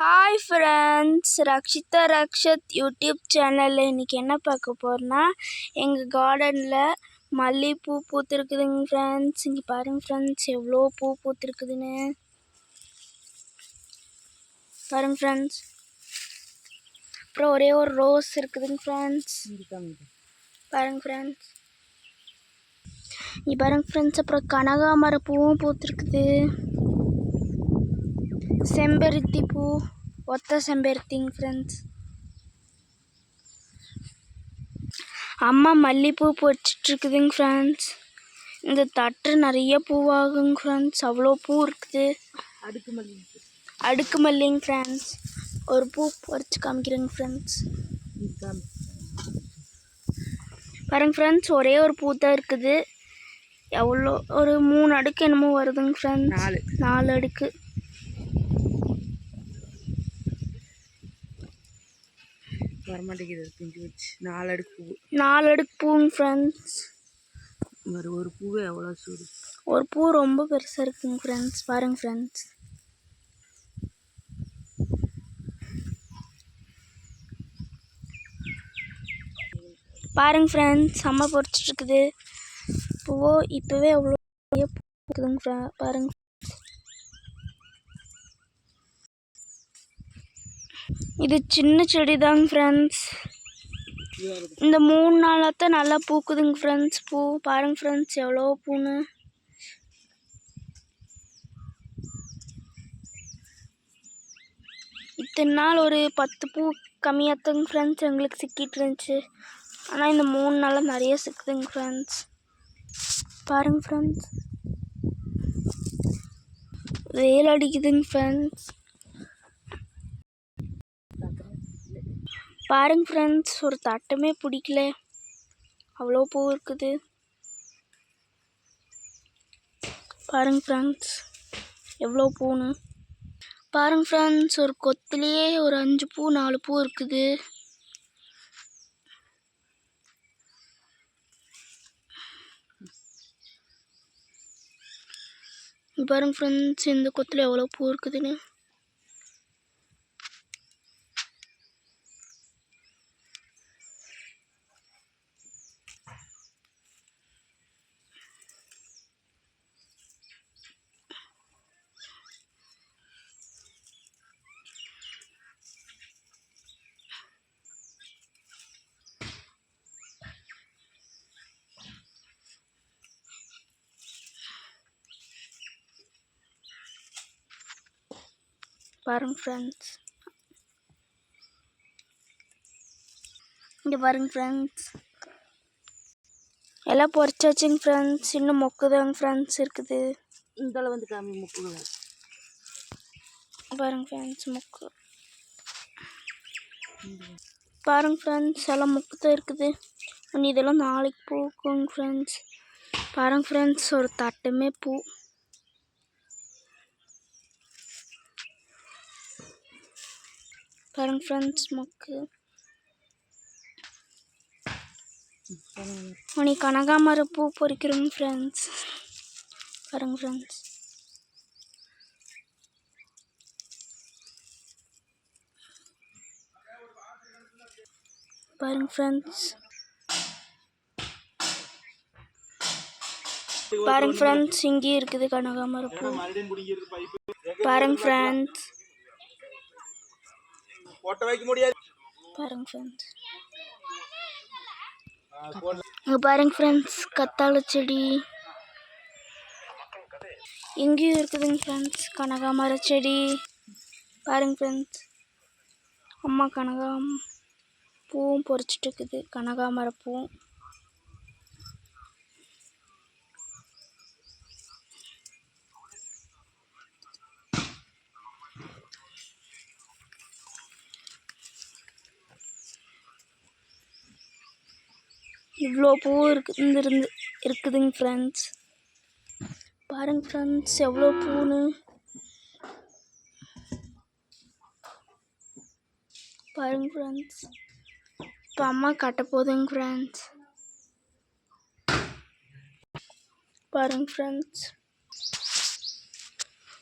Hi friends, Rakshitha ரக்ஷத் YouTube சேனலில் இன்றைக்கி என்ன பார்க்க போகிறோன்னா, எங்கள் கார்டனில் மல்லிகைப்பூ பூத்துருக்குதுங்க ஃப்ரெண்ட்ஸ். இங்கே பாருங்கள் ஃப்ரெண்ட்ஸ், எவ்வளோ பூ பூத்துருக்குதுன்னு பாருங்கள் ஃப்ரெண்ட்ஸ். அப்புறம் ஒரே ஒரு ரோஸ் இருக்குதுங்க ஃப்ரெண்ட்ஸ். பாருங்கள் ஃப்ரெண்ட்ஸ், இங்கே பாருங்கள் ஃப்ரெண்ட்ஸ். அப்புறம் கனகாமர பூவும் பூத்துருக்குது. செம்பருத்தி பூ, ஒத்த செம்பருத்திங்க ஃப்ரெண்ட்ஸ். அம்மா மல்லிகைப்பூ பொறிச்சிட்ருக்குதுங்க ஃப்ரெண்ட்ஸ். இந்த தட்டு நிறைய பூவாகுங்க ஃப்ரெண்ட்ஸ். அவ்வளோ பூ இருக்குது. அடுக்கு மல்லிங்க ஃப்ரெண்ட்ஸ். ஒரு பூ பொறிச்சு காமிக்கிறேங்க ஃப்ரெண்ட்ஸ். பாருங்க ஃப்ரெண்ட்ஸ், ஒரே ஒரு பூ தான் இருக்குது. எவ்வளோ ஒரு 3 அடுக்கு என்னமோ வருதுங்க ஃப்ரெண்ட்ஸ். 4 அடுக்கு. வரமாட்டேங்குது, பிஞ்சு வச்சு 4 அடுக்கு பூ. 4 அடுக்கு பூங்க ஃப்ரெண்ட்ஸ். ஒரு பூவே எவ்வளோ சூடு. ஒரு பூ ரொம்ப பெருசாக இருக்குங்க ஃப்ரெண்ட்ஸ். பாருங்க ஃப்ரெண்ட்ஸ், பாருங்க ஃப்ரெண்ட்ஸ். அம்மா பொறிச்சிட்ருக்குது. பூவோ இப்போவே எவ்வளோ இருக்குதுங்க பாருங்க. இது சின்ன செடி தாங்க ஃப்ரெண்ட்ஸ். இந்த 3 நாளாக தான் நல்லா பூக்குதுங்க ஃப்ரெண்ட்ஸ். பூ பாருங்க ஃப்ரெண்ட்ஸ், எவ்வளோ பூன்னு. இத்தனை நாள் ஒரு 10 பூ கம்மியாகத்தாங்க ஃப்ரெண்ட்ஸ் எங்களுக்கு சிக்கிட்டு இருந்துச்சு. ஆனால் இந்த 3 நாளாக நிறைய சிக்குதுங்க ஃப்ரெண்ட்ஸ். பாருங்க ஃப்ரெண்ட்ஸ், வெயில் அடிக்குதுங்க ஃப்ரெண்ட்ஸ். பாருங்க ஃப்ரெண்ட்ஸ், ஒரு தட்டமே பிடிக்கல, அவ்வளோ பூ இருக்குது. பாருங்க ஃப்ரெண்ட்ஸ், எவ்வளோ பூன்னு. பாருங்க ஃப்ரெண்ட்ஸ், ஒரு கொத்துலேயே ஒரு 5 பூ 4 பூ இருக்குது. பாருங்க ஃப்ரெண்ட்ஸ், இந்த கொத்தில் எவ்வளோ பூ இருக்குதுன்னு. பாருங்க ஃப்ரெண்ட்ஸ், இங்கே பாருங்க ஃப்ரெண்ட்ஸ், எல்லாம் பொறிச்சாச்சுங்க ஃப்ரெண்ட்ஸ். இன்னும் மொக்குதாங்க ஃப்ரெண்ட்ஸ் இருக்குது. இந்த வந்து காமி மொக்குங்க. பாருங்க ஃப்ரெண்ட்ஸ், மொக்கு பாருங்க ஃப்ரெண்ட்ஸ், எல்லாம் மொக்கு தான் இருக்குது. இன்னும் இதெல்லாம் நாளைக்கு பூக்குங்க ஃப்ரெண்ட்ஸ். பாருங்க ஃப்ரெண்ட்ஸ், ஒரு தட்டுமே பூ. பாருங்க ஃப்ரெண்ட்ஸ், மொக்கு. மணி கனகாமர பூ பொறிக்கிறோங்க ஃப்ரெண்ட்ஸ். பாருங்க ஃப்ரெண்ட்ஸ், பாருங்க ஃப்ரெண்ட்ஸ். பாருங்க ஃப்ரெண்ட்ஸ், இங்கேயும் இருக்குது கனகாமர பூ. பாருங்க ஃப்ரெண்ட்ஸ், பாருங்க ஃப்ரெண்ட்ஸ். பாருங்க ஃப்ரெண்ட்ஸ், கத்தாழை செடி இங்கேயும் இருக்குதுங்க ஃப்ரெண்ட்ஸ். கனகாமர செடி பாருங்க ஃப்ரெண்ட்ஸ். அம்மா பூவும் பொறிச்சிட்டு இருக்குது, கனகாமர பூ. இவ்வளோ பூ இருக்குதுங்க ஃப்ரெண்ட்ஸ். பாருங்க ஃப்ரெண்ட்ஸ், எவ்வளோ பூன்னு. பாருங்க ஃப்ரெண்ட்ஸ், இப்போ அம்மா கட்ட போதுங்க ஃப்ரெண்ட்ஸ். பாருங்க ஃப்ரெண்ட்ஸ்,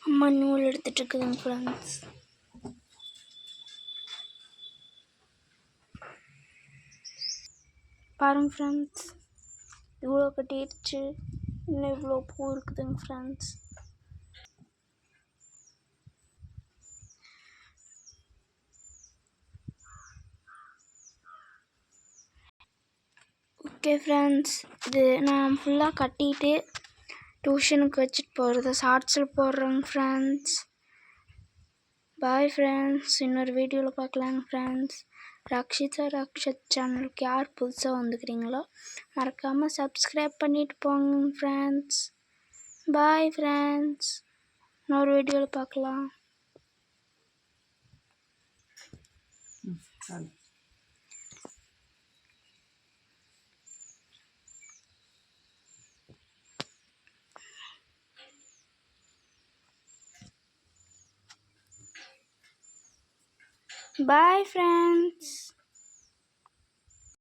அம்மா நூல் எடுத்துட்டு இருக்குதுங்க ஃப்ரெண்ட்ஸ். பாருங்க ஃப்ரெண்ட்ஸ், இவ்வளோ கட்டிடுச்சு. இன்னும் இவ்வளோ பூ இருக்குதுங்க ஃப்ரெண்ட்ஸ். ஓகே ஃப்ரெண்ட்ஸ், இது நான் ஃபுல்லாக கட்டிட்டு டியூஷனுக்கு வச்சுட்டு போகிறத ஷார்ட்ஸில் போடுறேங்க ஃப்ரெண்ட்ஸ். பாய் ஃப்ரெண்ட்ஸ், இன்னொரு வீடியோவில் பார்க்கலாங்க ஃப்ரெண்ட்ஸ். ரக்ஷிதா ரக்ஷத் சேனலுக்கு யார் புதுசாக வந்துக்கிறீங்களோ மறக்காமல் சப்ஸ்கிரைப் பண்ணிட்டு போங்க ஃப்ரெண்ட்ஸ். பாய் ஃப்ரெண்ட்ஸ், இன்னொரு வீடியோவில் பார்க்கலாம். Bye friends.